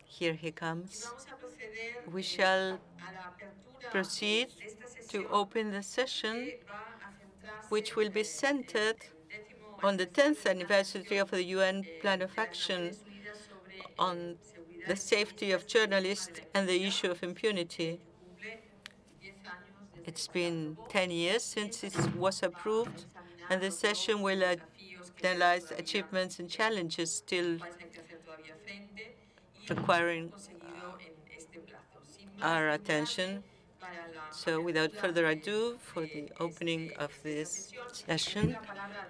Here he comes. We shall proceed to open the session, which will be centered on the 10th anniversary of the UN Plan of Action on the safety of journalists and the issue of impunity. It's been 10 years since it was approved, and the session will analyze achievements and challenges still requiring our attention. So without further ado, for the opening of this session,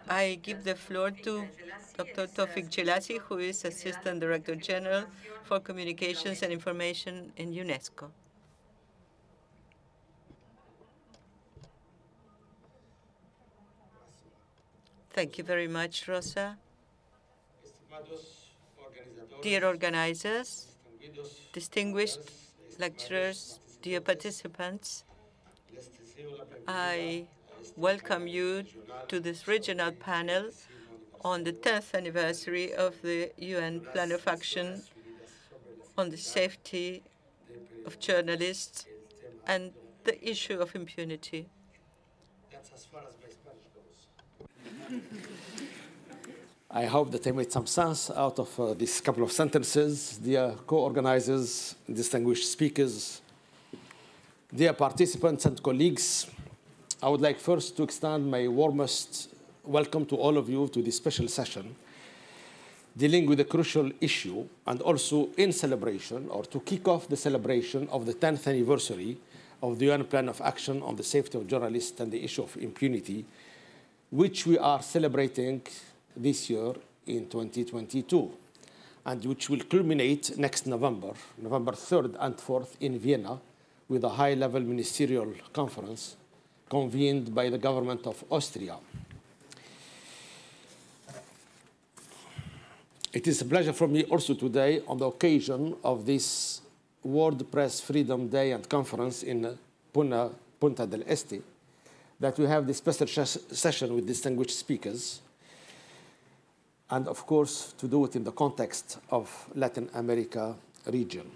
I give the floor to Dr. Tawfiq Jelassi, who is Assistant Director General for Communications and Information in UNESCO. Thank you very much, Rosa. Dear organizers, distinguished lecturers, dear participants, I welcome you to this regional panel on the 10th anniversary of the UN Plan of Action on the safety of journalists and the issue of impunity. That's as far as my Spanish goes. I hope that I made some sense out of these couple of sentences. Dear co-organizers, distinguished speakers, dear participants and colleagues, I would like first to extend my warmest welcome to all of you to this special session dealing with a crucial issue and also in celebration or to kick off the celebration of the 10th anniversary of the UN Plan of Action on the safety of journalists and the issue of impunity, which we are celebrating this year in 2022, and which will culminate next November 3rd and 4th in Vienna with a high-level ministerial conference convened by the government of Austria. It is a pleasure for me also today, on the occasion of this World Press Freedom Day and Conference in Punta del Este, that we have this special session with distinguished speakers, and of course, to do it in the context of Latin America region.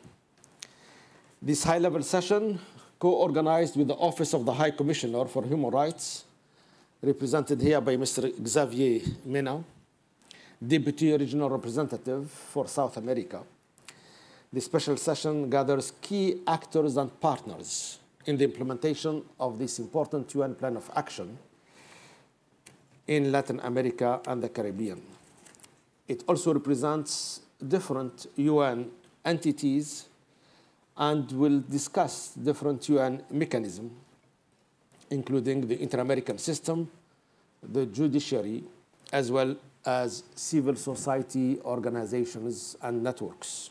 This high-level session, co-organized with the Office of the High Commissioner for Human Rights, represented here by Mr. Xavier Mena, Deputy Regional Representative for South America. This special session gathers key actors and partners in the implementation of this important UN Plan of Action in Latin America and the Caribbean. It also represents different UN entities and will discuss different UN mechanisms, including the Inter-American System, the judiciary, as well as civil society organizations and networks.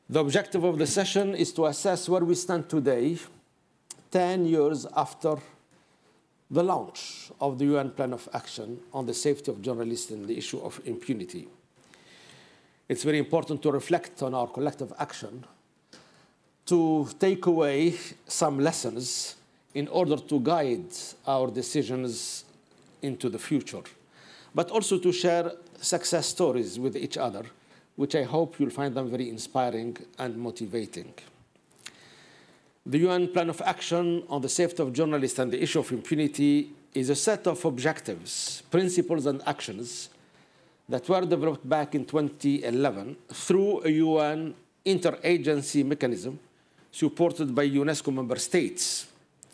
The objective of the session is to assess where we stand today, 10 years after the launch of the UN Plan of Action on the safety of journalists and the issue of impunity. It's very important to reflect on our collective action to take away some lessons in order to guide our decisions into the future, but also to share success stories with each other, which I hope you'll find them very inspiring and motivating. The UN Plan of Action on the safety of journalists and the issue of impunity is a set of objectives, principles, and actions that were developed back in 2011 through a UN interagency mechanism supported by UNESCO member states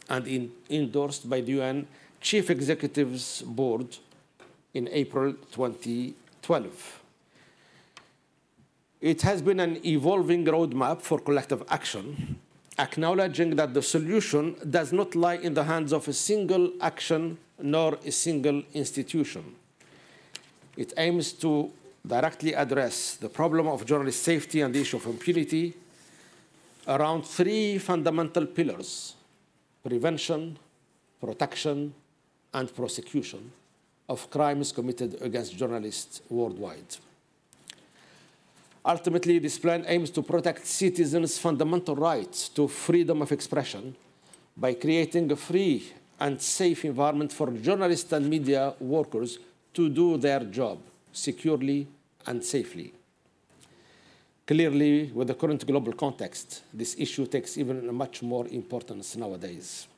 and endorsed by the UN Chief Executives Board in April 2012. It has been an evolving roadmap for collective action, acknowledging that the solution does not lie in the hands of a single action nor a single institution. It aims to directly address the problem of journalist safety and the issue of impunity around three fundamental pillars: prevention, protection, and prosecution of crimes committed against journalists worldwide. Ultimately, this plan aims to protect citizens' fundamental rights to freedom of expression by creating a free and safe environment for journalists and media workers to do their job securely and safely. Clearly, with the current global context, this issue takes even much more importance nowadays.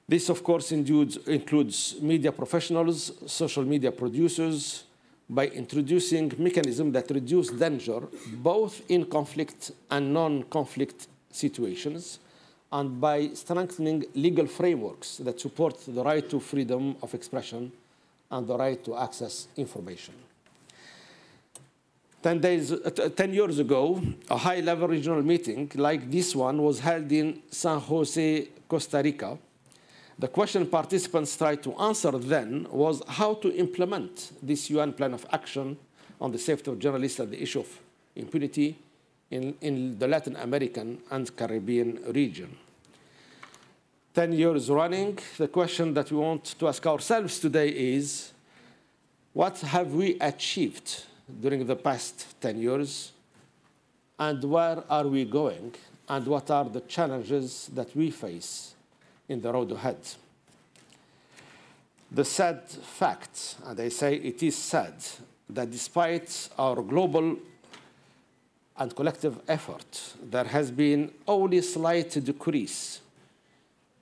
This, of course, includes media professionals, social media producers, by introducing mechanisms that reduce danger both in conflict and non-conflict situations, and by strengthening legal frameworks that support the right to freedom of expression and the right to access information. 10 years ago, a high-level regional meeting like this one was held in San Jose, Costa Rica. The question participants tried to answer then was how to implement this UN plan of action on the safety of journalists and the issue of impunity in the Latin American and Caribbean region. 10 years running, the question that we want to ask ourselves today is, what have we achieved during the past 10 years, and where are we going, and what are the challenges that we face in the road ahead? The sad fact, and I say it is sad, that despite our global and collective effort, there has been only a slight decrease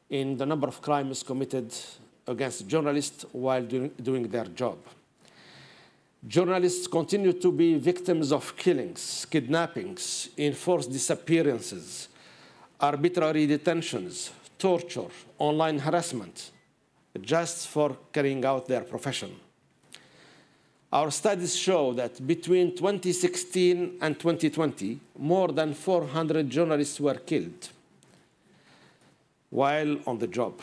in the number of crimes committed against journalists while doing their job. Journalists continue to be victims of killings, kidnappings, enforced disappearances, arbitrary detentions, torture, online harassment, just for carrying out their profession. Our studies show that between 2016 and 2020, more than 400 journalists were killed while on the job,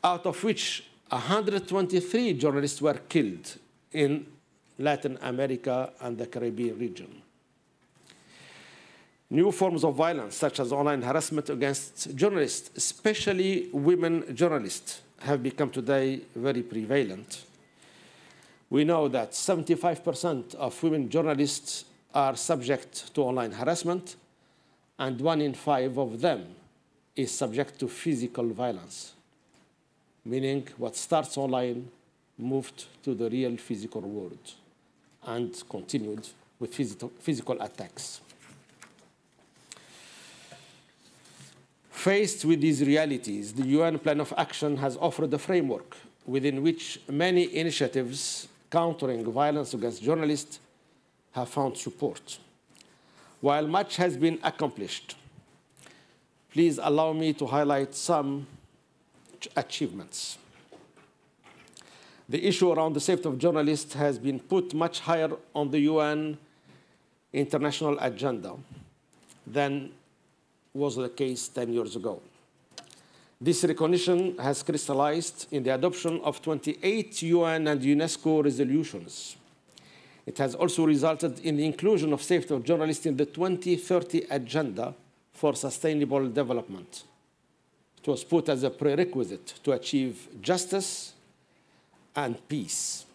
out of which 123 journalists were killed in Latin America and the Caribbean region. New forms of violence, such as online harassment against journalists, especially women journalists, have become today very prevalent. We know that 75% of women journalists are subject to online harassment, and 1 in 5 of them is subject to physical violence, meaning what starts online moved to the real physical world and continued with physical attacks. Faced with these realities, the UN Plan of Action has offered a framework within which many initiatives countering violence against journalists have found support. While much has been accomplished, please allow me to highlight some achievements. The issue around the safety of journalists has been put much higher on the UN international agenda than was the case 10 years ago. This recognition has crystallized in the adoption of 28 UN and UNESCO resolutions. It has also resulted in the inclusion of safety of journalists in the 2030 Agenda for Sustainable Development. It was put as a prerequisite to achieve justice and peace.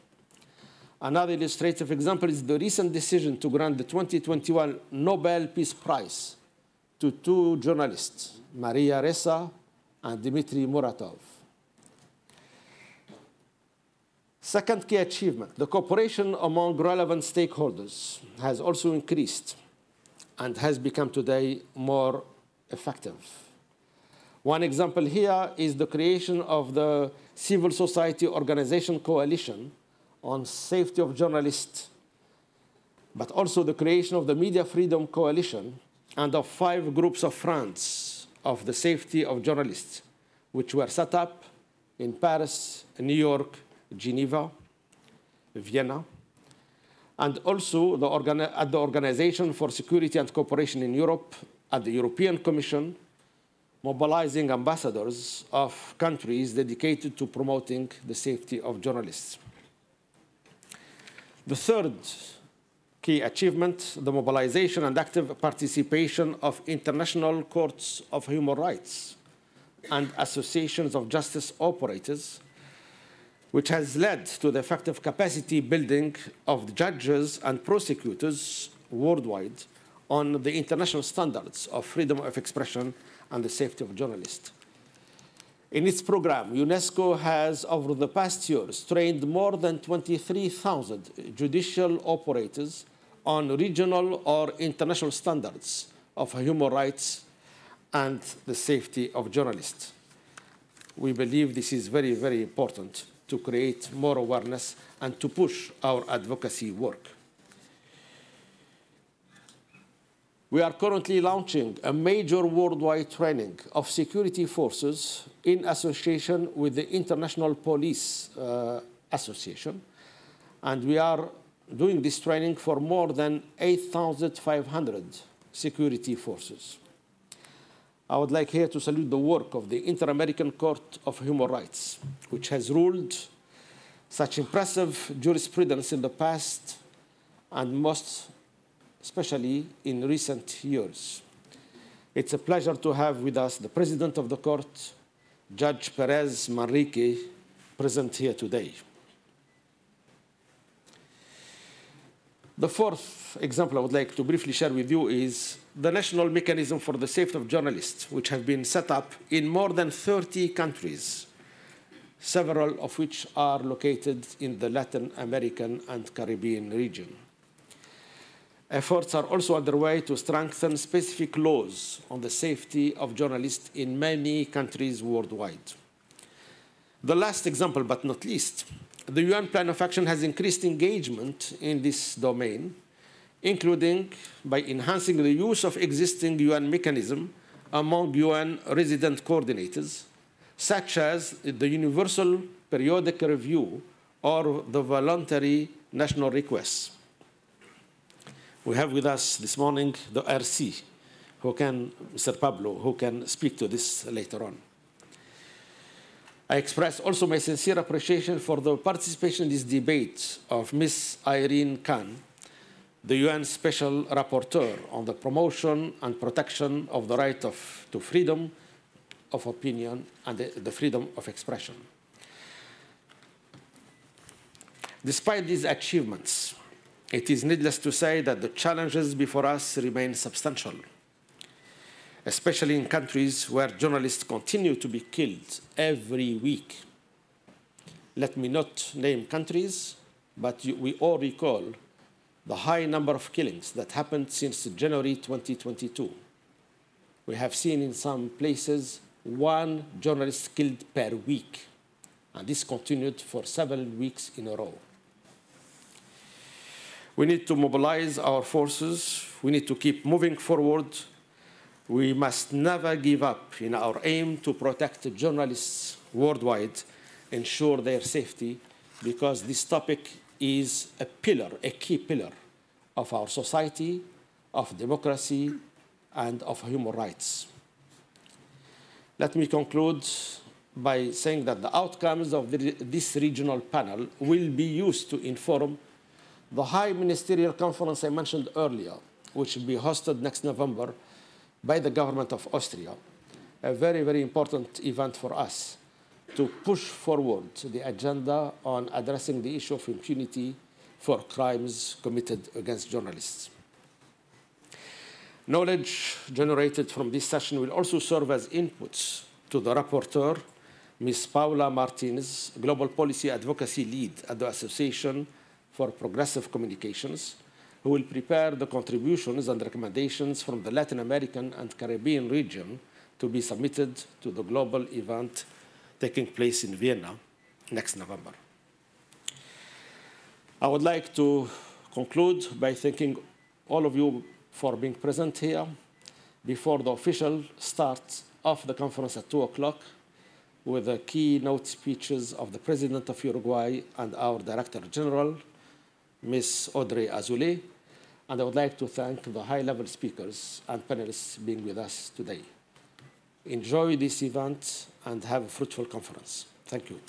Another illustrative example is the recent decision to grant the 2021 Nobel Peace Prize to 2 journalists, Maria Ressa and Dmitry Muratov. Second key achievement, the cooperation among relevant stakeholders has also increased and has become today more effective. One example here is the creation of the Civil Society Organization Coalition on Safety of Journalists, but also the creation of the Media Freedom Coalition and of 5 groups of friends of the safety of journalists, which were set up in Paris, New York, Geneva, Vienna, and also at the Organization for Security and Cooperation in Europe, at the European Commission, mobilizing ambassadors of countries dedicated to promoting the safety of journalists. The third key achievement, the mobilization and active participation of international courts of human rights and associations of justice operators, which has led to the effective capacity building of judges and prosecutors worldwide on the international standards of freedom of expression and the safety of journalists. In its program, UNESCO has, over the past years, trained more than 23,000 judicial operators on regional or international standards of human rights and the safety of journalists. We believe this is very, very important to create more awareness and to push our advocacy work. We are currently launching a major worldwide training of security forces in association with the International Police Association. And we are doing this training for more than 8,500 security forces. I would like here to salute the work of the Inter-American Court of Human Rights, which has ruled such impressive jurisprudence in the past and most especially in recent years. It's a pleasure to have with us the President of the Court, Judge Perez Manrique, present here today. The fourth example I would like to briefly share with you is the National Mechanism for the Safety of Journalists, which have been set up in more than 30 countries, several of which are located in the Latin American and Caribbean region. Efforts are also underway to strengthen specific laws on the safety of journalists in many countries worldwide. The last example, but not least, the UN Plan of Action has increased engagement in this domain, including by enhancing the use of existing UN mechanisms among UN resident coordinators, such as the Universal Periodic Review or the Voluntary National Requests. We have with us this morning the RC, Mr. Pablo, who can speak to this later on. I express also my sincere appreciation for the participation in this debate of Ms. Irene Khan, the UN Special Rapporteur on the promotion and protection of the right to freedom of opinion and the freedom of expression. Despite these achievements, it is needless to say that the challenges before us remain substantial, especially in countries where journalists continue to be killed every week. Let me not name countries, but we all recall the high number of killings that happened since January 2022. We have seen in some places 1 journalist killed per week, and this continued for 7 weeks in a row. We need to mobilize our forces. We need to keep moving forward. We must never give up in our aim to protect journalists worldwide, ensure their safety, because this topic is a pillar, a key pillar of our society, of democracy, and of human rights. Let me conclude by saying that the outcomes of this regional panel will be used to inform the High Ministerial Conference I mentioned earlier, which will be hosted next November by the government of Austria, a very, very important event for us to push forward the agenda on addressing the issue of impunity for crimes committed against journalists. Knowledge generated from this session will also serve as inputs to the rapporteur, Ms. Paula Martinez, Global Policy Advocacy Lead at the Association for Progressive Communications, who will prepare the contributions and recommendations from the Latin American and Caribbean region to be submitted to the global event taking place in Vienna next November. I would like to conclude by thanking all of you for being present here before the official start of the conference at 2 o'clock with the keynote speeches of the President of Uruguay and our Director General, Ms. Audrey Azoulay, and I would like to thank the high-level speakers and panelists being with us today. Enjoy this event and have a fruitful conference. Thank you.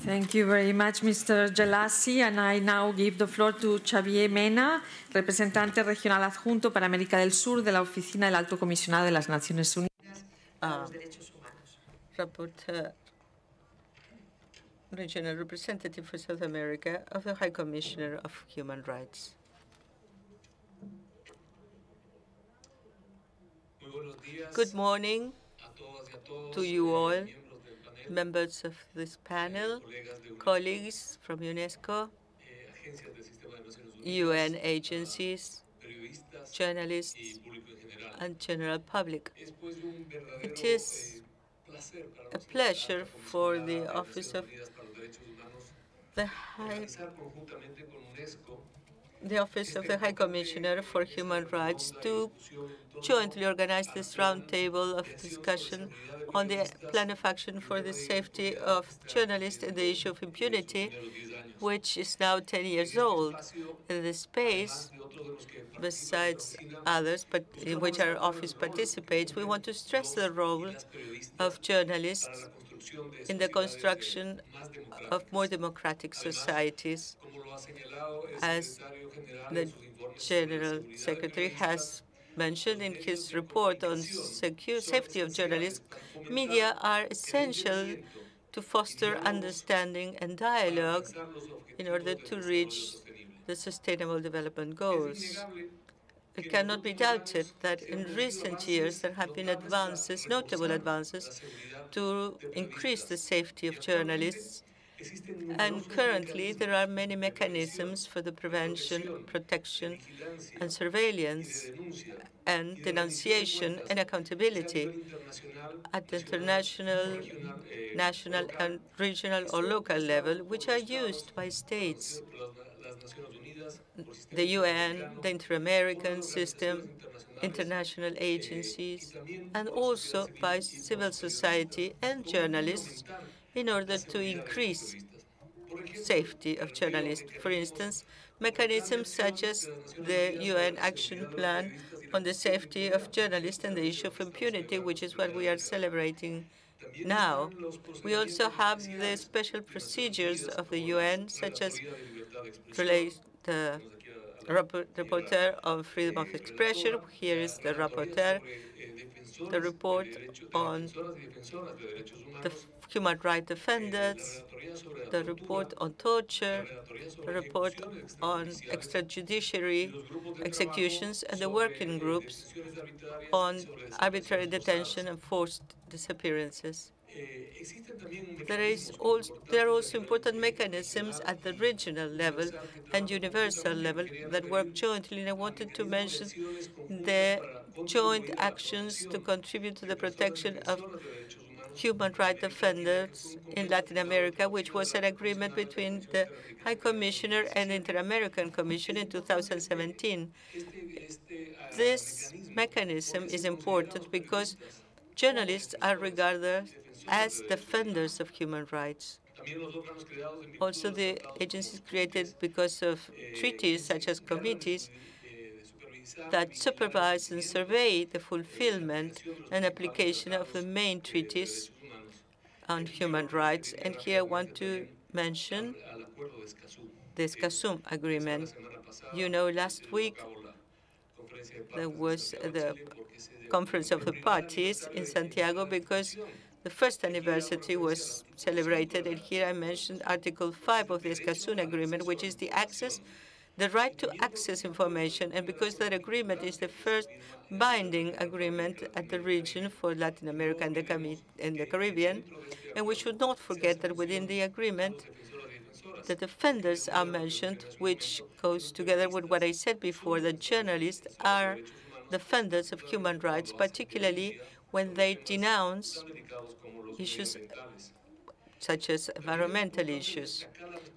Thank you very much, Mr. Jelassi. And I now give the floor to Xavier Mena, representante regional adjunto para América del Sur de la Oficina del Alto Comisionado de las Naciones Unidas para los Derechos Humanos. Rapporteur, Regional Representative for South America of the High Commissioner of Human Rights. Good morning to you all, members of this panel, colleagues from UNESCO, UN agencies, journalists, and general public. It is a pleasure for the Office of the High Commissioner for Human Rights to jointly organize this roundtable of discussion on the plan of action for the safety of journalists and the issue of impunity, which is now 10 years old. In this space, besides others, but in which our office participates, we want to stress the role of journalists in the construction of more democratic societies. As the General Secretary has mentioned in his report on safety of journalists, media are essential to foster understanding and dialogue in order to reach the Sustainable Development Goals. It cannot be doubted that in recent years there have been advances, notable advances, to increase the safety of journalists. And currently, there are many mechanisms for the prevention, protection, and surveillance, and denunciation and accountability at the international, national, and regional or local level, which are used by states, the UN, the Inter-American system, international agencies, and also by civil society and journalists in order to increase safety of journalists. For instance, mechanisms such as the UN Action Plan on the safety of journalists and the issue of impunity, which is what we are celebrating now. We also have the special procedures of the UN, such as the Rapporteur on Freedom of Expression. Here is the Rapporteur, the report on the human rights defenders, the report on torture, the report on extrajudiciary executions, and the working groups on arbitrary detention and forced disappearances. There are also important mechanisms at the regional level and universal level that work jointly, and I wanted to mention the joint actions to contribute to the protection of human rights defenders in Latin America, which was an agreement between the High Commissioner and the Inter-American Commission in 2017. This mechanism is important because journalists are regarded as defenders of human rights. Also, the agencies created because of treaties, such as committees, that supervise and survey the fulfillment and application of the main treaties on human rights. And here I want to mention the Escazú Agreement. You know, last week there was the Conference of the Parties in Santiago because the first anniversary was celebrated, and here I mentioned Article 5 of the Escazú Agreement, which is the right to access information. And because that agreement is the first binding agreement at the region for Latin America and the Caribbean, and we should not forget that within the agreement, the defenders are mentioned, which goes together with what I said before, that journalists are defenders of human rights, particularly when they denounce issues such as environmental issues.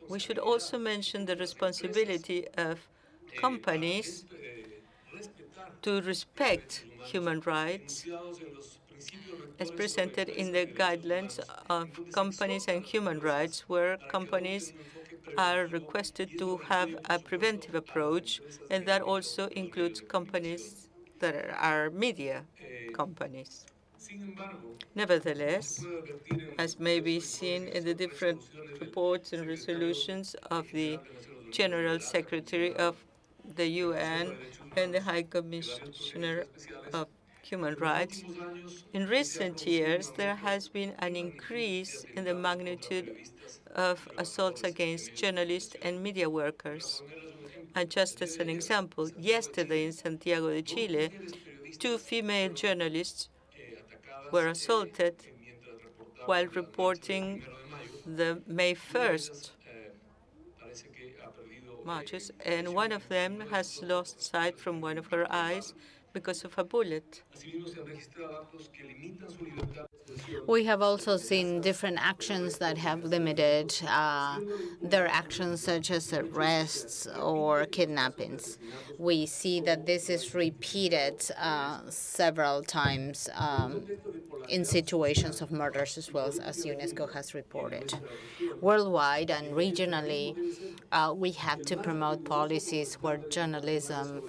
We should also mention the responsibility of companies to respect human rights as presented in the guidelines of companies and human rights, where companies are requested to have a preventive approach, and that also includes companies that are media companies. Nevertheless, as may be seen in the different reports and resolutions of the General Secretary of the UN and the High Commissioner of Human Rights, in recent years there has been an increase in the magnitude of assaults against journalists and media workers. And just as an example, yesterday in Santiago de Chile, 2 female journalists were assaulted while reporting the May 1st marches, and one of them has lost sight from one of her eyes because of a bullet. We have also seen different actions that have limited their actions, such as arrests or kidnappings. We see that this is repeated several times in situations of murders as well, as UNESCO has reported. Worldwide and regionally, we have to promote policies where journalism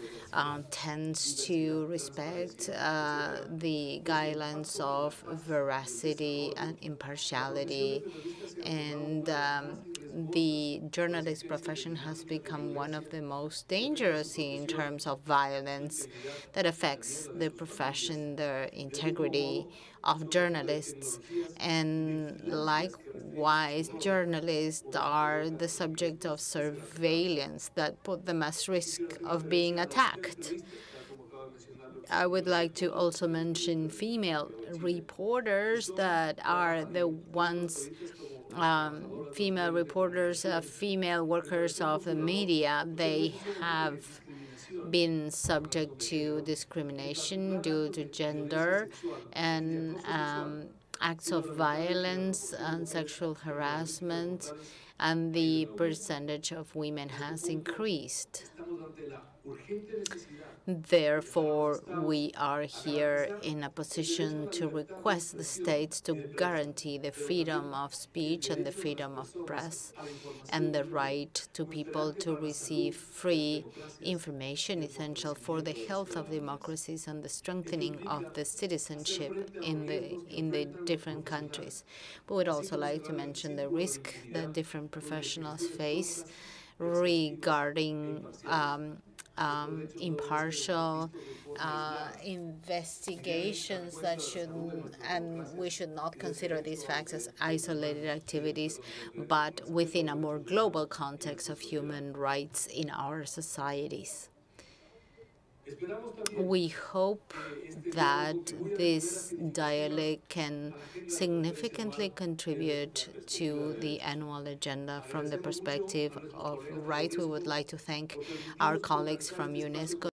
tends to respect the guidelines of veracity and impartiality. And the journalist profession has become one of the most dangerous in terms of violence that affects the profession, the integrity of journalists. And likewise, journalists are the subject of surveillance that put them at risk of being attacked. I would like to also mention female reporters that are the ones, female reporters, female workers of the media. They have been subject to discrimination due to gender and acts of violence and sexual harassment, and the percentage of women has increased. Therefore, we are here in a position to request the states to guarantee the freedom of speech and the freedom of press and the right to people to receive free information essential for the health of democracies and the strengthening of the citizenship in the different countries. We would also like to mention the risk that different professionals face regarding impartial investigations that we should not consider these facts as isolated activities, but within a more global context of human rights in our societies. We hope that this dialogue can significantly contribute to the annual agenda from the perspective of rights. We would like to thank our colleagues from UNESCO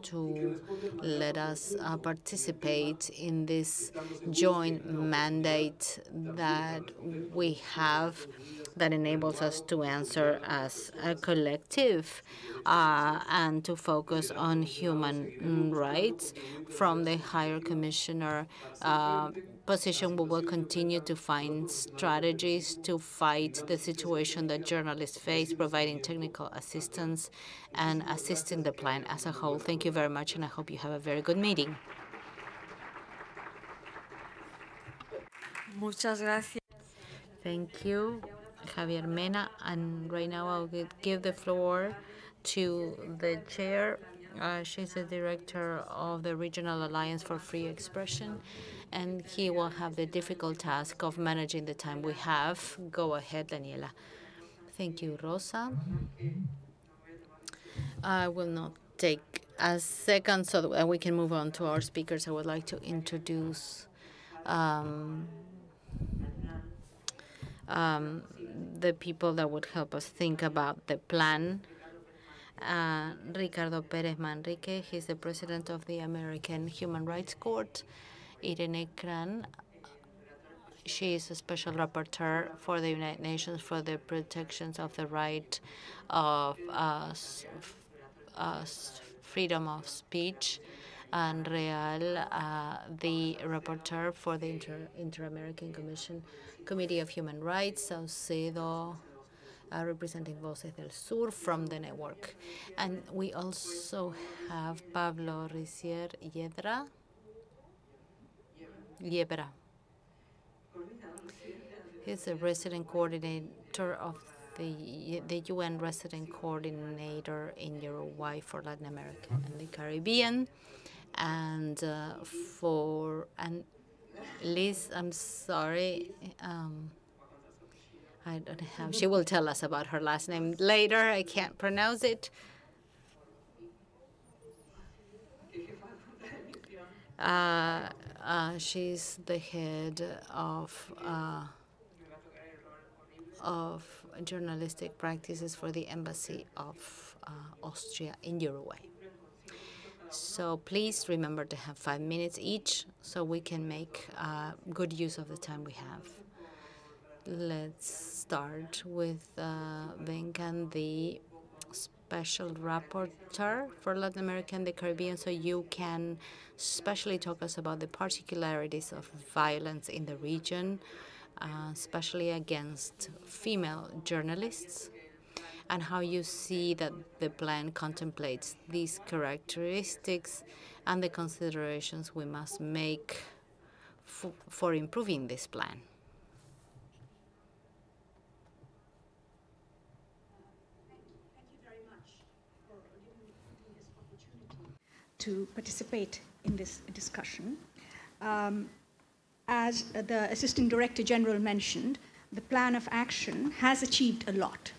to let us participate in this joint mandate that we have that enables us to answer as a collective and to focus on human rights. From the Higher Commissioner position, we will continue to find strategies to fight the situation that journalists face, providing technical assistance and assisting the plan as a whole. Thank you very much, and I hope you have a very good meeting. Muchas gracias. Thank you, Javier Mena. And right now I'll give the floor to the chair. She's the director of the Regional Alliance for Free Expression, and he will have the difficult task of managing the time we have. Go ahead, Daniela. Thank you, Rosa. I will not take a second so that we can move on to our speakers. I would like to introduce the people that would help us think about the plan. Ricardo Pérez Manrique, he's the president of the American Human Rights Court. Irene Kran, she is a special rapporteur for the United Nations for the protections of the right of freedom of speech. And Real, the rapporteur for the Inter-American Committee of Human Rights. Saucedo, representing Voces del Sur from the network. And we also have Pablo Ricier Yebra. He's the resident coordinator of the UN resident coordinator in Uruguay for Latin America and the Caribbean. And Liz, I'm sorry, I don't have. She will tell us about her last name later. I can't pronounce it. She's the head of journalistic practices for the Embassy of Austria in Uruguay. So please remember to have 5 minutes each so we can make good use of the time we have. Let's start with Venkan, the Special Rapporteur for Latin America and the Caribbean, so you can especially talk us about the particularities of violence in the region, especially against female journalists, and how you see that the plan contemplates these characteristics and the considerations we must make for improving this plan. To participate in this discussion. As the Assistant Director General mentioned, the plan of action has achieved a lot.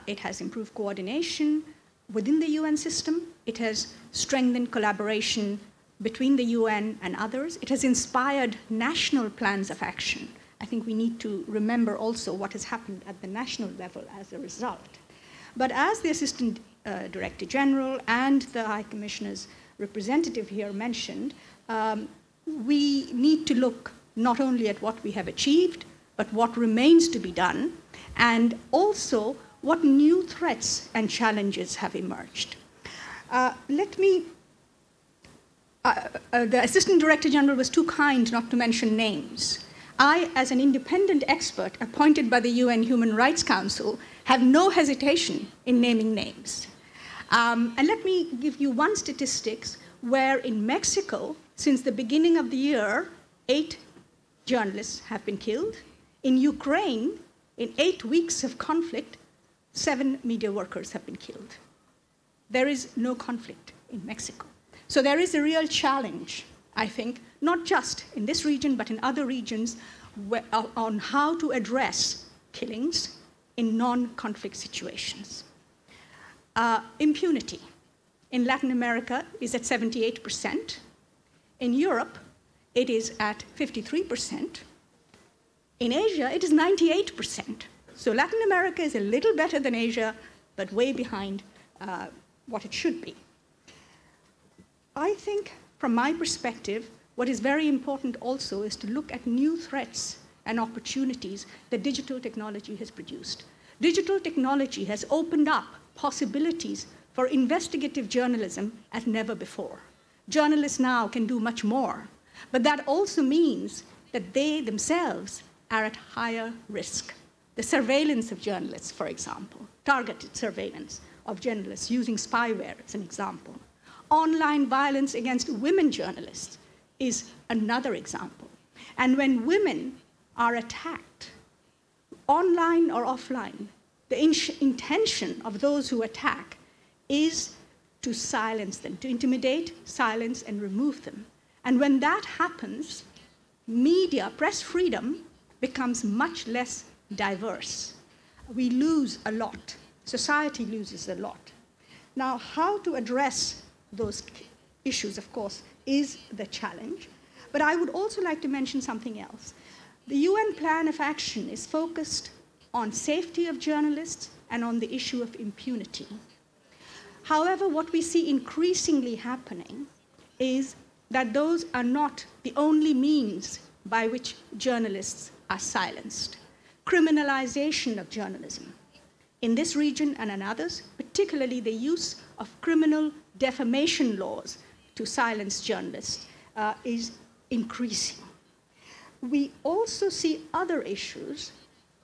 It has improved coordination within the UN system. It has strengthened collaboration between the UN and others. It has inspired national plans of action. I think we need to remember also what has happened at the national level as a result. But as the Assistant Director General and the High Commissioner's representative here mentioned, we need to look not only at what we have achieved, but what remains to be done, and also what new threats and challenges have emerged. The Assistant Director General was too kind not to mention names. I, as an independent expert appointed by the UN Human Rights Council, have no hesitation in naming names. And let me give you one statistics where in Mexico, since the beginning of the year, 8 journalists have been killed. In Ukraine, in 8 weeks of conflict, 7 media workers have been killed. There is no conflict in Mexico. So there is a real challenge, I think, not just in this region, but in other regions, on how to address killings in non-conflict situations. Impunity in Latin America is at 78%. In Europe, it is at 53%. In Asia, it is 98%. So Latin America is a little better than Asia, but way behind what it should be. I think, from my perspective, what is very important also is to look at new threats and opportunities that digital technology has produced. Digital technology has opened up possibilities for investigative journalism as never before. Journalists now can do much more, but that also means that they themselves are at higher risk. The surveillance of journalists, for example, targeted surveillance of journalists using spyware as an example. Online violence against women journalists is another example. And when women are attacked, online or offline, the intention of those who attack is to silence them, to intimidate, silence, and remove them. And when that happens, media, press freedom becomes much less diverse. We lose a lot. Society loses a lot. Now, how to address those issues, of course, is the challenge. But I would also like to mention something else. The UN Plan of Action is focused on safety of journalists and on the issue of impunity. However, what we see increasingly happening is that those are not the only means by which journalists are silenced. Criminalization of journalism in this region and in others, particularly the use of criminal defamation laws to silence journalists, is increasing. We also see other issues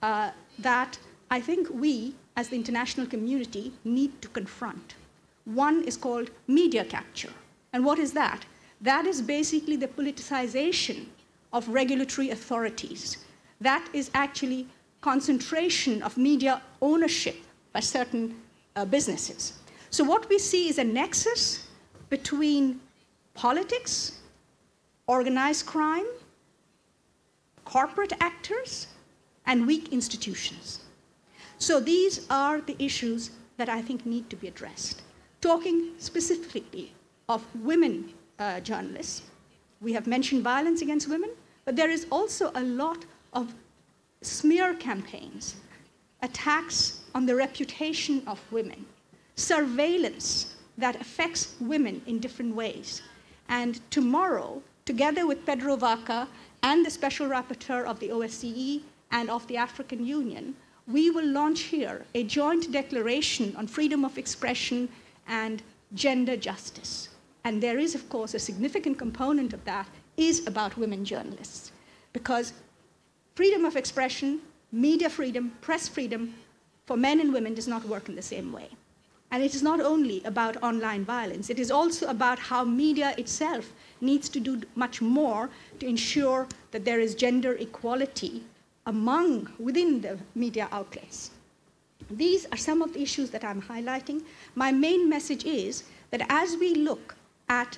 that I think we, as the international community, need to confront. One is called media capture. And what is that? That is basically the politicization of regulatory authorities. That is actually concentration of media ownership by certain businesses. So what we see is a nexus between politics, organized crime, corporate actors, and weak institutions. So these are the issues that I think need to be addressed. Talking specifically of women journalists. We have mentioned violence against women, but there is also a lot of smear campaigns, attacks on the reputation of women, surveillance that affects women in different ways. And tomorrow, together with Pedro Vaca and the Special Rapporteur of the OSCE and of the African Union, we will launch here a joint declaration on freedom of expression and gender justice. And there is, of course, a significant component of that is about women journalists, because freedom of expression, media freedom, press freedom for men and women does not work in the same way. And it is not only about online violence, it is also about how media itself needs to do much more to ensure that there is gender equality within the media outlets. These are some of the issues that I'm highlighting. My main message is that as we look at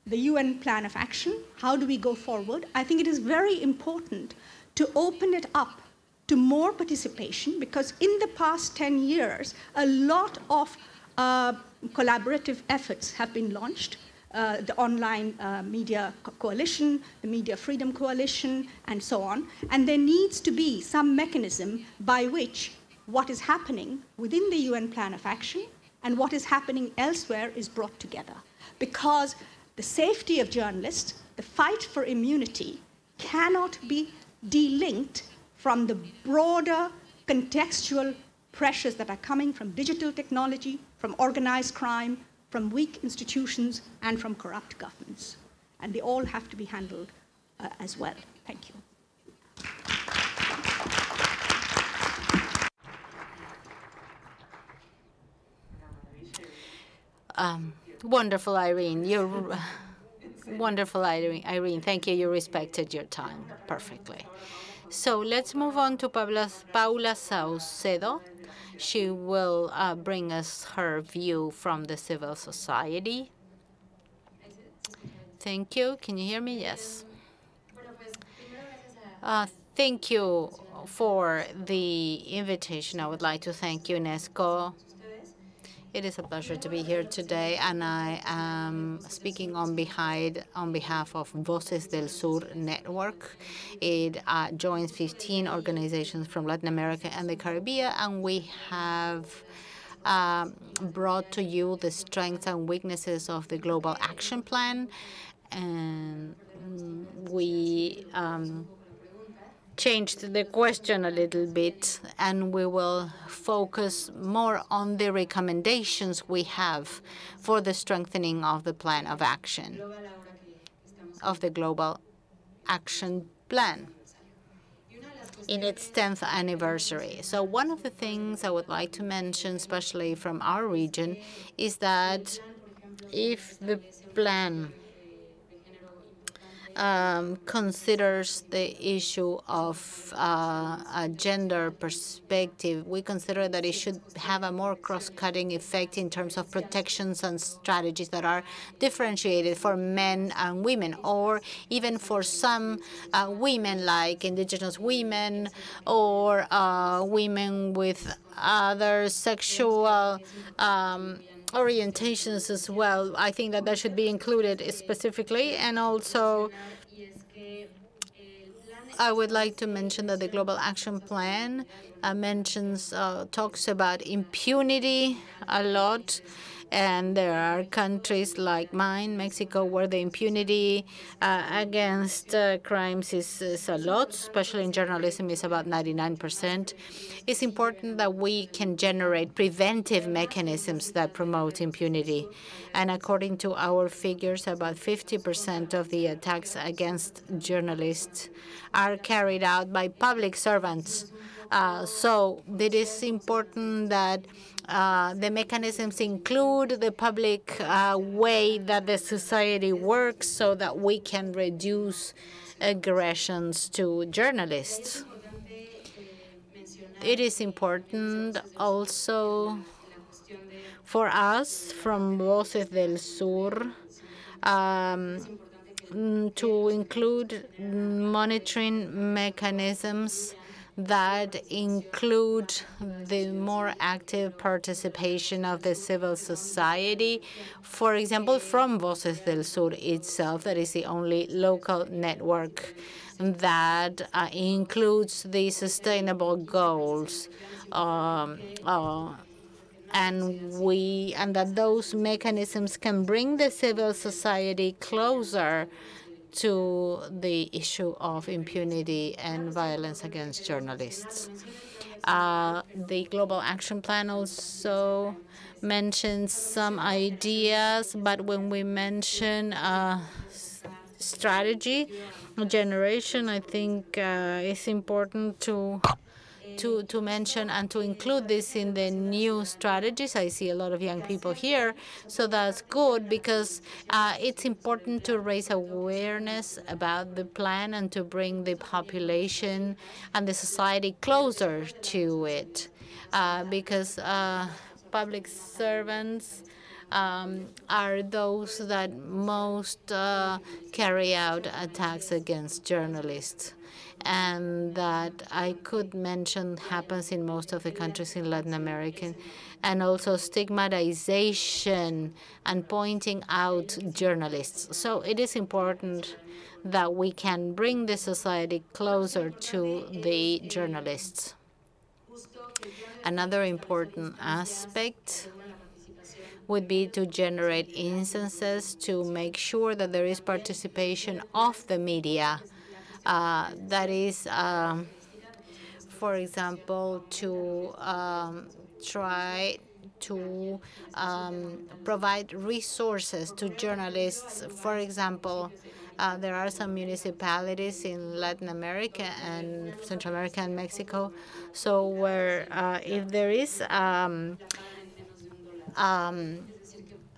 the UN Plan of Action, how do we go forward? I think it is very important to open it up to more participation, because in the past 10 years, a lot of collaborative efforts have been launched. The Online Media Coalition, the Media Freedom Coalition, and so on. And there needs to be some mechanism by which what is happening within the UN Plan of Action and what is happening elsewhere is brought together. Because the safety of journalists, the fight for immunity, cannot be delinked from the broader contextual pressures that are coming from digital technology, from organized crime, from weak institutions, and from corrupt governments. And they all have to be handled as well. Thank you. Wonderful, Irene. You're wonderful, Irene. Thank you. You respected your time perfectly. So let's move on to Paula Saucedo. She will bring us her view from the civil society. Thank you. Can you hear me? Yes. Thank you for the invitation. I would like to thank UNESCO. It is a pleasure to be here today, and I am speaking on behalf of Voces del Sur Network. It joins 15 organizations from Latin America and the Caribbean, and we have brought to you the strengths and weaknesses of the Global Action Plan, and we changed the question a little bit, and we will focus more on the recommendations we have for the strengthening of the plan of action, of the Global Action Plan in its 10th anniversary. So one of the things I would like to mention, especially from our region, is that if the plan considers the issue of a gender perspective, we consider that it should have a more cross-cutting effect in terms of protections and strategies that are differentiated for men and women, or even for some women, like indigenous women or women with other sexual orientations as well. I think that should be included specifically. And also, I would like to mention that the Global Action Plan talks about impunity a lot. And there are countries like mine, Mexico, where the impunity against crimes is a lot, especially in journalism, is about 99%. It's important that we can generate preventive mechanisms that promote impunity. And according to our figures, about 50% of the attacks against journalists are carried out by public servants. So it is important that the mechanisms include the public way that the society works, so that we can reduce aggressions to journalists. It is important also for us from Voces del Sur to include monitoring mechanisms that include the more active participation of the civil society. For example, from Voces del Sur itself, that is the only local network that includes the sustainable goals. And that those mechanisms can bring the civil society closer to the issue of impunity and violence against journalists. The Global Action Plan also mentions some ideas, but when we mention strategy generation, I think it's important to mention and to include this in the new strategies. I see a lot of young people here, so that's good because it's important to raise awareness about the plan and to bring the population and the society closer to it, because public servants are those that most carry out attacks against journalists. And that I could mention happens in most of the countries in Latin America, and also stigmatization and pointing out journalists. So it is important that we can bring the society closer to the journalists. Another important aspect would be to generate instances to make sure that there is participation of the media. That is, for example, to try to provide resources to journalists. For example, there are some municipalities in Latin America and Central America and Mexico, so where if there is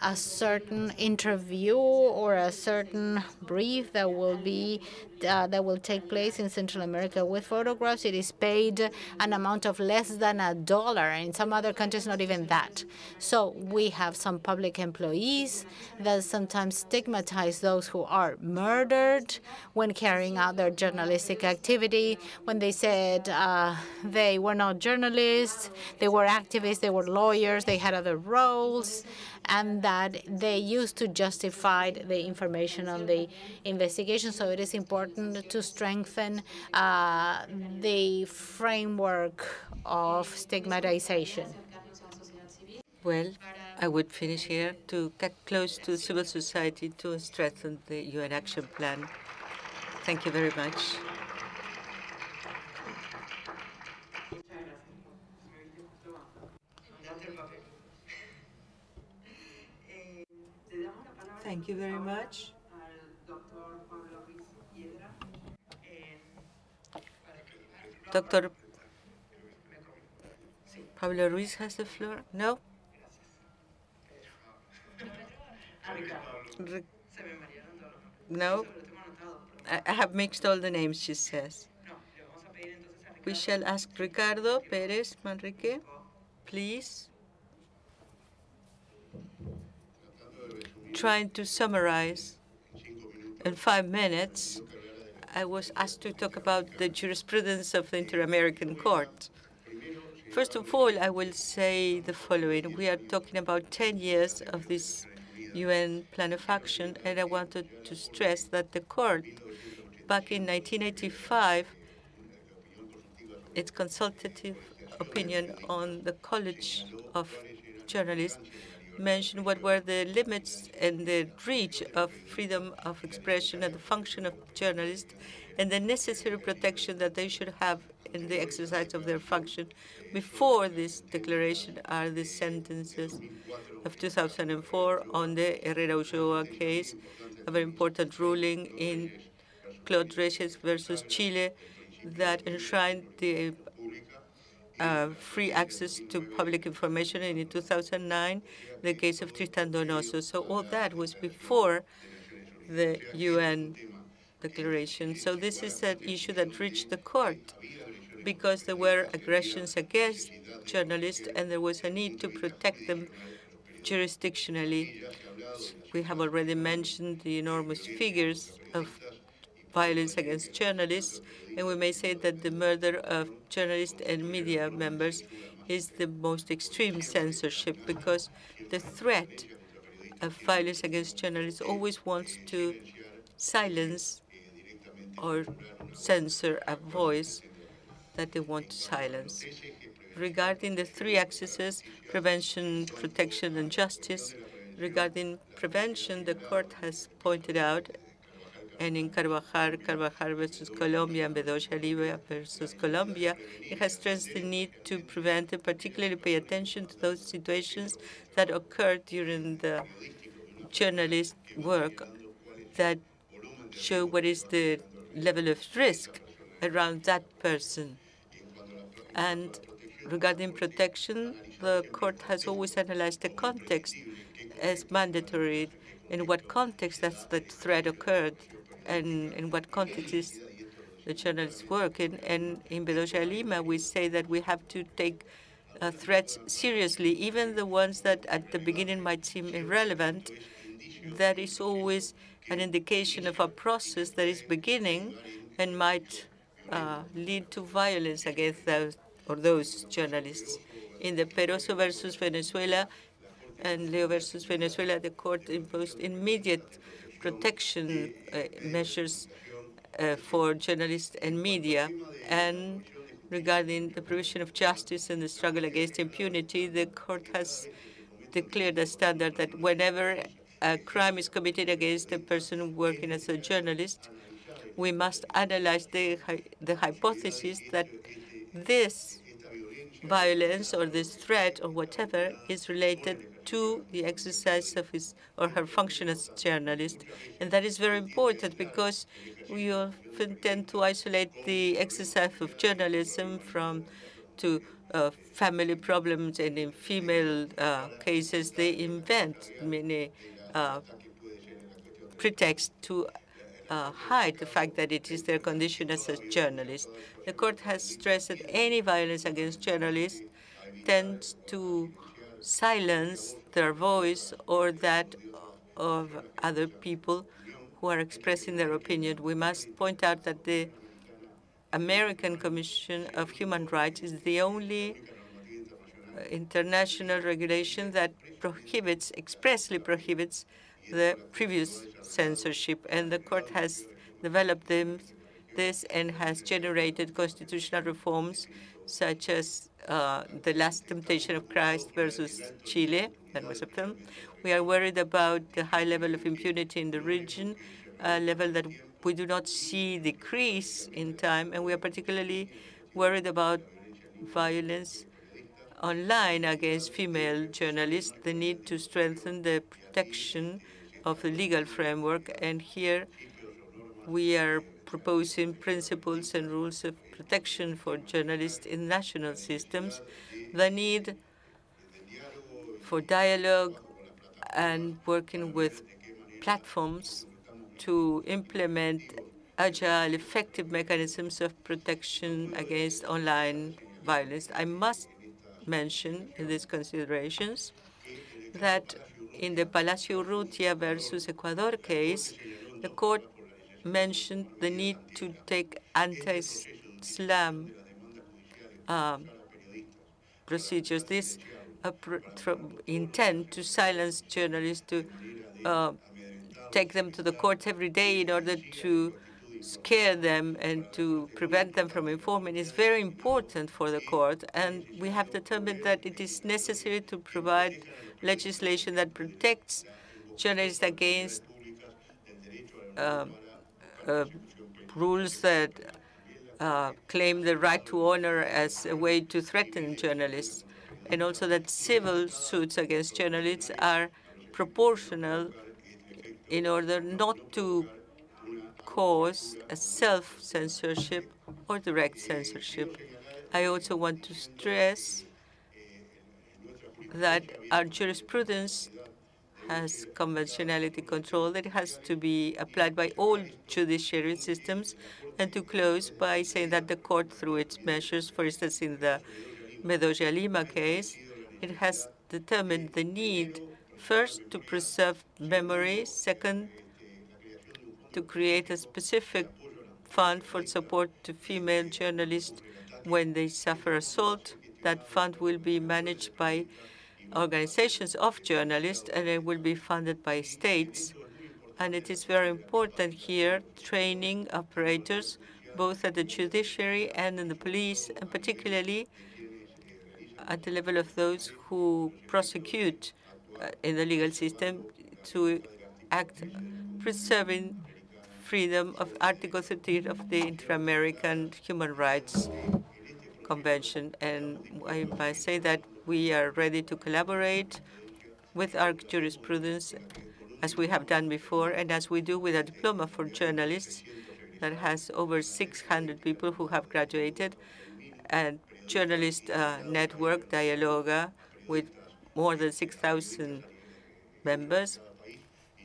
a certain interview or a certain brief that will take place in Central America with photographs, it is paid an amount of less than $1, and in some other countries not even that. So we have some public employees that sometimes stigmatize those who are murdered when carrying out their journalistic activity, when they said they were not journalists, they were activists, they were lawyers, they had other roles, and that they used to justify the information on the investigation. So it is important to strengthen the framework of stigmatization. Well, I would finish here to get close to civil society to strengthen the UN Action Plan. Thank you very much. Thank you very much. Dr. Pablo Ruiz has the floor. No? No? I have mixed all the names, she says. We shall ask Ricardo Pérez Manrique, please. Trying to summarize in 5 minutes, I was asked to talk about the jurisprudence of the Inter-American Court. First of all, I will say the following. We are talking about 10 years of this UN plan of action, and I wanted to stress that the court, back in 1985, its consultative opinion on the College of Journalists mentioned what were the limits and the reach of freedom of expression and the function of journalists and the necessary protection that they should have in the exercise of their function. Before this declaration are the sentences of 2004 on the Herrera Ulloa case, a very important ruling in Claude Reyes versus Chile that enshrined the free access to public information, and in 2009, the case of Tristan Donoso. So all that was before the UN declaration. So this is an issue that reached the court because there were aggressions against journalists, and there was a need to protect them jurisdictionally. We have already mentioned the enormous figures of violence against journalists, and we may say that the murder of journalists and media members is the most extreme censorship, because the threat of violence against journalists always wants to silence or censor a voice that they want to silence. Regarding the three axes, prevention, protection, and justice, regarding prevention, the court has pointed out, and in Carvajal versus Colombia, and Bedoya Lima versus Colombia, it has stressed the need to prevent and particularly pay attention to those situations that occur during the journalist work that show what is the level of risk around that person. And regarding protection, the court has always analyzed the context as mandatory, in what context that threat occurred, and in what context is the journalist working. And in Bedoya Lima, we say that we have to take threats seriously, even the ones that at the beginning might seem irrelevant. That is always an indication of a process that is beginning and might lead to violence against those journalists. In the Peroso versus Venezuela and Leo versus Venezuela, the court imposed immediate protection measures for journalists and media. And regarding the provision of justice and the struggle against impunity, the court has declared a standard that whenever a crime is committed against a person working as a journalist, we must analyze the hypothesis that this violence or this threat or whatever is related to the exercise of his or her function as a journalist. And that is very important, because we often tend to isolate the exercise of journalism to family problems, and in female cases, they invent many pretexts to hide the fact that it is their condition as a journalist. The court has stressed that any violence against journalists tends to silence their voice or that of other people who are expressing their opinion. We must point out that the American Commission of Human Rights is the only international regulation that expressly prohibits the previous censorship, and the court has developed this and has generated constitutional reforms, such as The Last Temptation of Christ versus Chile. That was a film. We are worried about the high level of impunity in the region, a level that we do not see decrease in time, and we are particularly worried about violence online against female journalists, the need to strengthen the protection of the legal framework. And here we are proposing principles and rules of protection for journalists in national systems, the need for dialogue and working with platforms to implement agile, effective mechanisms of protection against online violence. I must mention in these considerations that in the Palacio Urrutia versus Ecuador case, the court mentioned the need to take anti-Islam procedures. This intent to silence journalists, to take them to the court every day in order to scare them and to prevent them from informing is very important for the court. And we have determined that it is necessary to provide legislation that protects journalists against rules that claim the right to honor as a way to threaten journalists, and also that civil suits against journalists are proportional in order not to cause a self-censorship or direct censorship. I also want to stress that our jurisprudence has conventionality control that has to be applied by all judiciary systems, and to close by saying that the court, through its measures, for instance, in the Bedoya Lima case, it has determined the need, first, to preserve memory, second, to create a specific fund for support to female journalists when they suffer assault. That fund will be managed by organizations of journalists, and it will be funded by states. And it is very important here, training operators, both at the judiciary and in the police, and particularly at the level of those who prosecute in the legal system, to act preserving freedom of Article 13 of the Inter-American Human Rights Convention. And I must say that we are ready to collaborate with our jurisprudence as we have done before, and as we do with a diploma for journalists that has over 600 people who have graduated, and journalist network, Dialoga, with more than 6,000 members,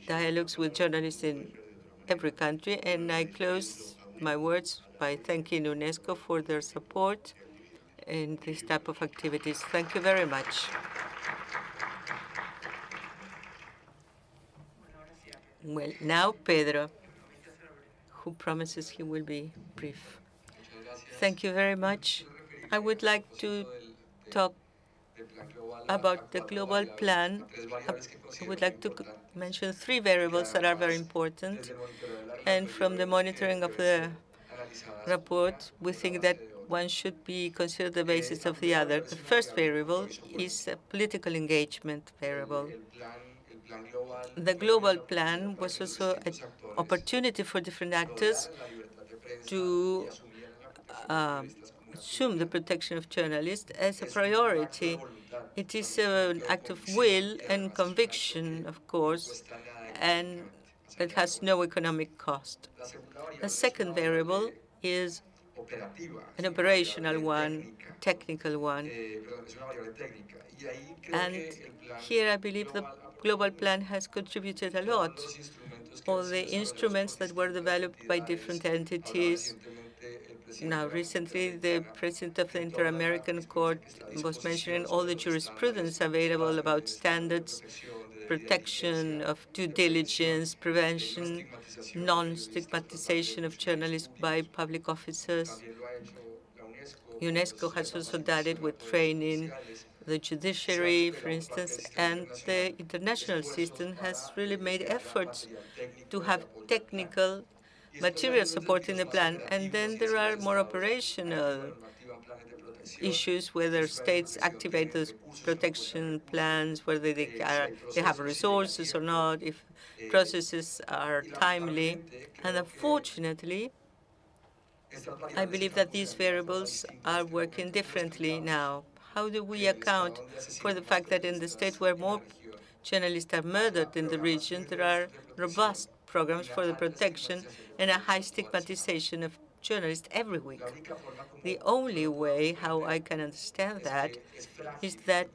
dialogues with journalists in every country. And I close my words by thanking UNESCO for their support in this type of activities. Thank you very much. Well, now Pedro, who promises he will be brief. Thank you very much. I would like to talk about the global plan. I would like to mention 3 variables that are very important. And from the monitoring of the report, we think that one should be considered the basis of the other. The first variable is a political engagement variable. The global plan was also an opportunity for different actors to assume the protection of journalists as a priority. It is an act of will and conviction, of course, and it has no economic cost. The second variable is an operational one, technical one. And here I believe the global plan has contributed a lot. All the instruments that were developed by different entities. Now, recently, the president of the Inter-American Court was mentioning all the jurisprudence available about standards, protection of due diligence, prevention, non-stigmatization of journalists by public officers. UNESCO has also done it with training the judiciary, for instance, and the international system has really made efforts to have technical material support in the plan. And then there are more operational issues, whether states activate those protection plans, whether they have resources or not, if processes are timely. And unfortunately, I believe that these variables are working differently now. How do we account for the fact that in the states where more journalists are murdered in the region, there are robust programs for the protection and a high stigmatization of journalists every week? The only way how I can understand that is that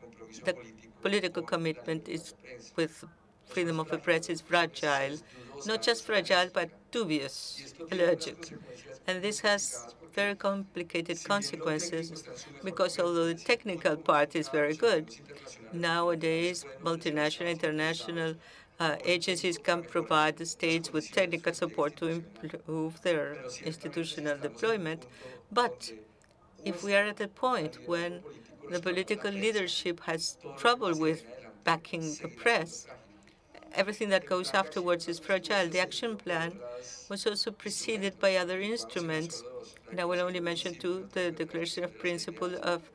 the political commitment is with freedom of the press is fragile, not just fragile, but dubious, allergic. And this has very complicated consequences, because although the technical part is very good, nowadays multinational, international agencies can provide the states with technical support to improve their institutional deployment. But if we are at a point when the political leadership has trouble with backing the press, everything that goes afterwards is fragile. The action plan was also preceded by other instruments, and I will only mention 2, the Declaration of Principle of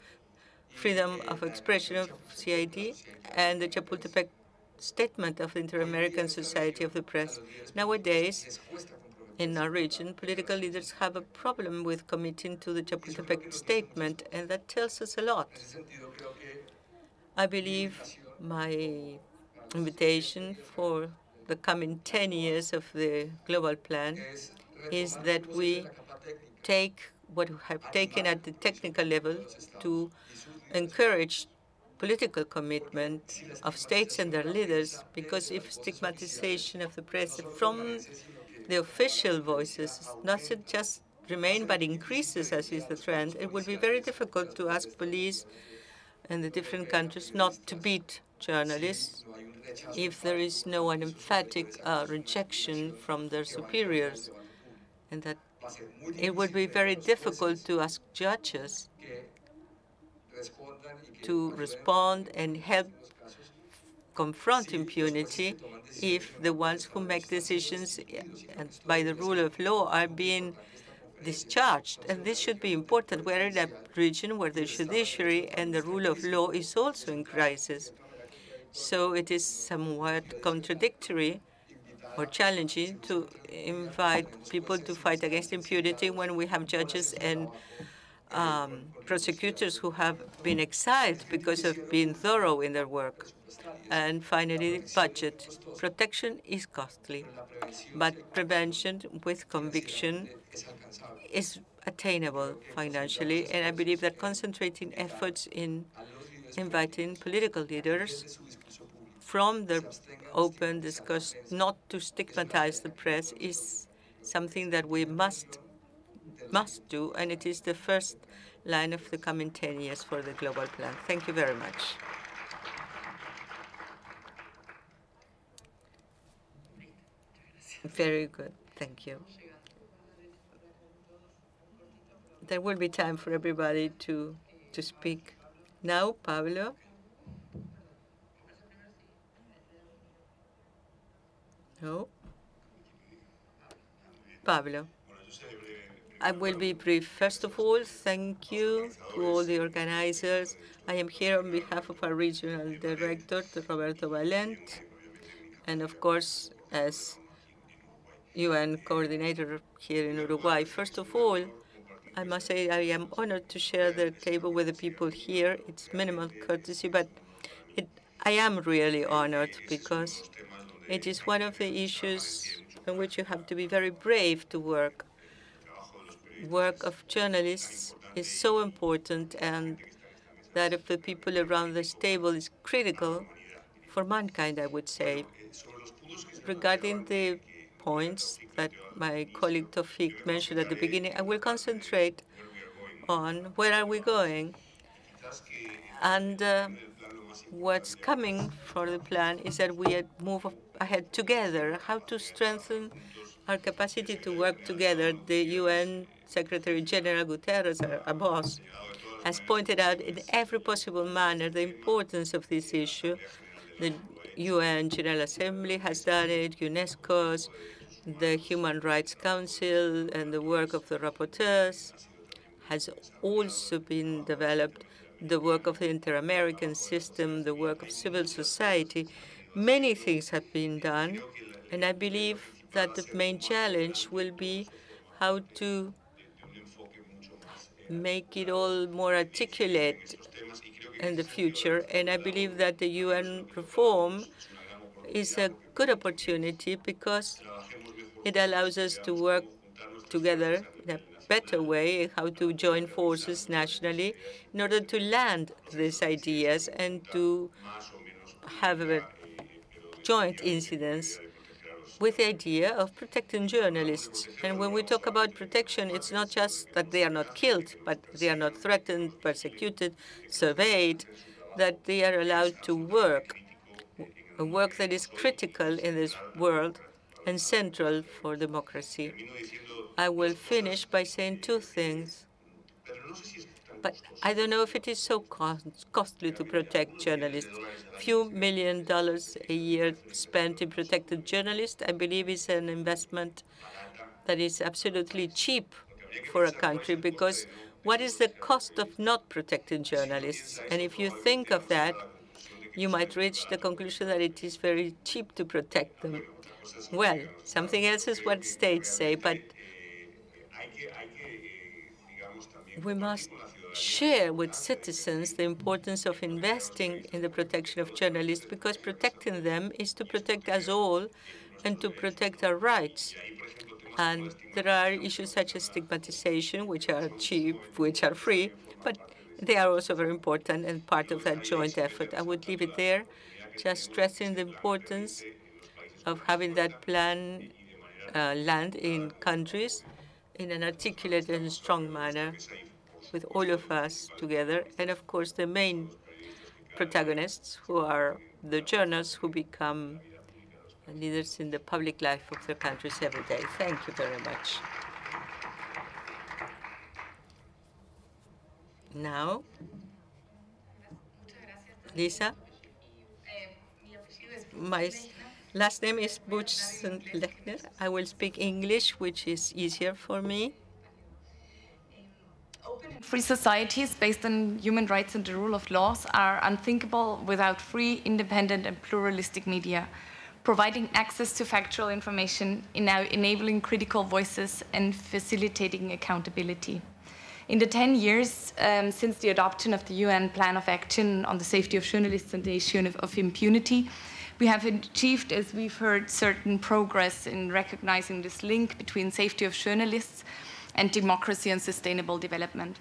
Freedom of Expression of CID and the Chapultepec Statement of the Inter-American Society of the Press. Nowadays, in our region, political leaders have a problem with committing to the Chapultepec Statement, and that tells us a lot. I believe my invitation for the coming 10 years of the global plan is that we take what we have taken at the technical level to encourage political commitment of states and their leaders, because if stigmatization of the press from the official voices doesn't just remain but increases, as is the trend, it would be very difficult to ask police in the different countries not to beat journalists if there is no an emphatic rejection from their superiors. And that it would be very difficult to ask judges to respond and help confront impunity if the ones who make decisions by the rule of law are being discharged. And this should be important. We're in a region where the judiciary and the rule of law is also in crisis. So it is somewhat contradictory or challenging to invite people to fight against impunity when we have judges and prosecutors who have been exiled because of being thorough in their work. And finally, budget. Protection is costly, but prevention with conviction is attainable financially. And I believe that concentrating efforts in inviting political leaders from the open discussion, not to stigmatize the press, is something that we must do, and it is the first line of the coming 10 years for the global plan. Thank you very much. Very good. Thank you. There will be time for everybody to speak. Now, Pablo. No? Pablo. I will be brief. First of all, thank you to all the organizers. I am here on behalf of our regional director, Roberto Valent, and of course, as UN coordinator here in Uruguay. First of all, I must say I am honored to share the table with the people here. It's minimal courtesy, but I am really honored because it is one of the issues on which you have to be very brave to work. Work of journalists is so important, and that of the people around this table is critical for mankind, I would say. Regarding the points that my colleague Tawfiq mentioned at the beginning, I will concentrate on where are we going. And what's coming for the plan is that we move ahead together, how to strengthen our capacity to work together. The UN Secretary General Guterres, our boss, has pointed out in every possible manner the importance of this issue. The UN General Assembly has done it, UNESCO's, the Human Rights Council, and the work of the rapporteurs has also been developed, the work of the Inter-American system, the work of civil society. Many things have been done, and I believe that the main challenge will be how to make it all more articulate in the future. And I believe that the UN reform is a good opportunity because it allows us to work together in a better way, how to join forces nationally in order to land these ideas and to have a joint incidents with the idea of protecting journalists. And when we talk about protection, it's not just that they are not killed, but they are not threatened, persecuted, surveyed, that they are allowed to work, a work that is critical in this world and central for democracy. I will finish by saying two things. But I don't know if it is so costly to protect journalists. Few $1 million a year spent in protecting journalists, I believe, is an investment that is absolutely cheap for a country, because what is the cost of not protecting journalists? And if you think of that, you might reach the conclusion that it is very cheap to protect them. Well, something else is what states say, but we must share with citizens the importance of investing in the protection of journalists, because protecting them is to protect us all and to protect our rights. And there are issues such as stigmatization, which are cheap, which are free, but they are also very important and part of that joint effort. I would leave it there, just stressing the importance of having that plan land in countries in an articulate and strong manner, with all of us together, and of course the main protagonists, who are the journalists who become leaders in the public life of their countries every day. Thank you very much. Now, Lisa. My last name is Buchsen-Lechner. I will speak English, which is easier for me. Free societies based on human rights and the rule of laws are unthinkable without free, independent, and pluralistic media, providing access to factual information, enabling critical voices, and facilitating accountability. In the 10 years since the adoption of the UN Plan of Action on the Safety of Journalists and the issue of impunity, we have achieved, as we've heard, certain progress in recognizing this link between safety of journalists and democracy and sustainable development.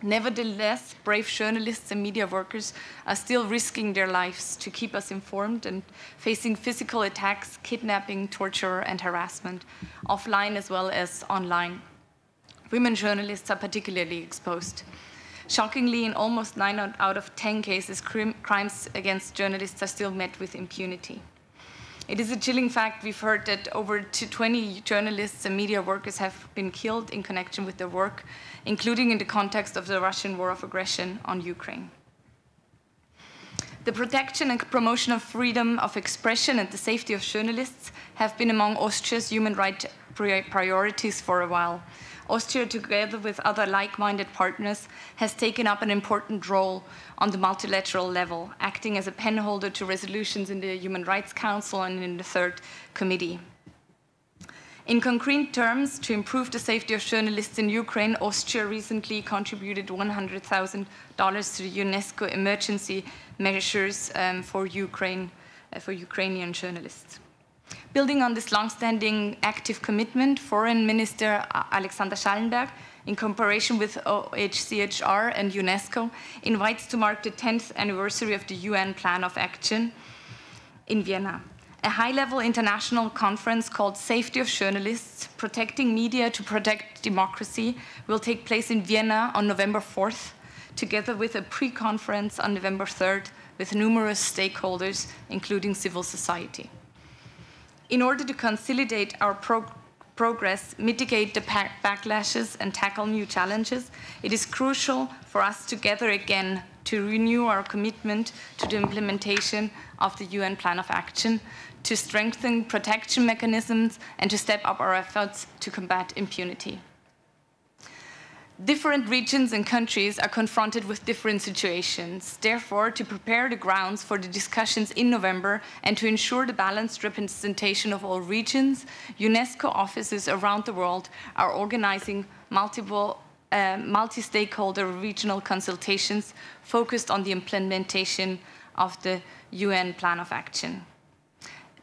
Nevertheless, brave journalists and media workers are still risking their lives to keep us informed and facing physical attacks, kidnapping, torture, and harassment, offline as well as online. Women journalists are particularly exposed. Shockingly, in almost 9 out of 10 cases, crimes against journalists are still met with impunity. It is a chilling fact. We've heard that over 20 journalists and media workers have been killed in connection with their work, including in the context of the Russian war of aggression on Ukraine. The protection and promotion of freedom of expression and the safety of journalists have been among Austria's human rights priorities for a while. Austria, together with other like-minded partners, has taken up an important role on the multilateral level, acting as a penholder to resolutions in the Human Rights Council and in the Third Committee. In concrete terms, to improve the safety of journalists in Ukraine, Austria recently contributed $100,000 to the UNESCO emergency measures for Ukrainian journalists. Building on this long-standing active commitment, Foreign Minister Alexander Schallenberg, in cooperation with OHCHR and UNESCO, invites to mark the 10th anniversary of the UN Plan of Action in Vienna. A high-level international conference called Safety of Journalists, Protecting Media to Protect Democracy will take place in Vienna on November 4th, together with a pre-conference on November 3rd with numerous stakeholders, including civil society. In order to consolidate our progress, mitigate the backlashes, and tackle new challenges, it is crucial for us to gather again to renew our commitment to the implementation of the UN Plan of Action, to strengthen protection mechanisms, and to step up our efforts to combat impunity. Different regions and countries are confronted with different situations. Therefore, to prepare the grounds for the discussions in November and to ensure the balanced representation of all regions, UNESCO offices around the world are organizing multi-stakeholder regional consultations focused on the implementation of the UN Plan of Action.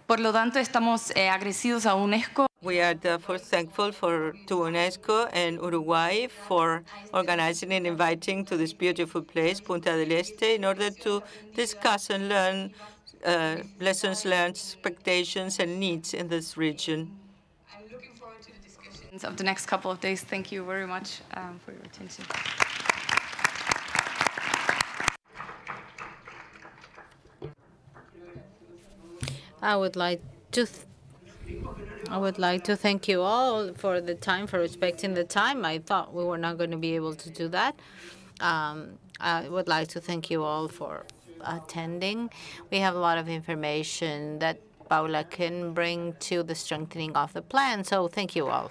Por lo tanto, estamos agradecidos a UNESCO. We are therefore thankful to UNESCO and Uruguay for organizing and inviting to this beautiful place, Punta del Este, in order to discuss and learn lessons learned, expectations, and needs in this region. I'm looking forward to the discussions of the next couple of days. Thank you very much for your attention. I would like to thank you all for the time, for respecting the time. I thought we were not going to be able to do that. I would like to thank you all for attending. We have a lot of information that Paula can bring to the strengthening of the plan, so thank you all.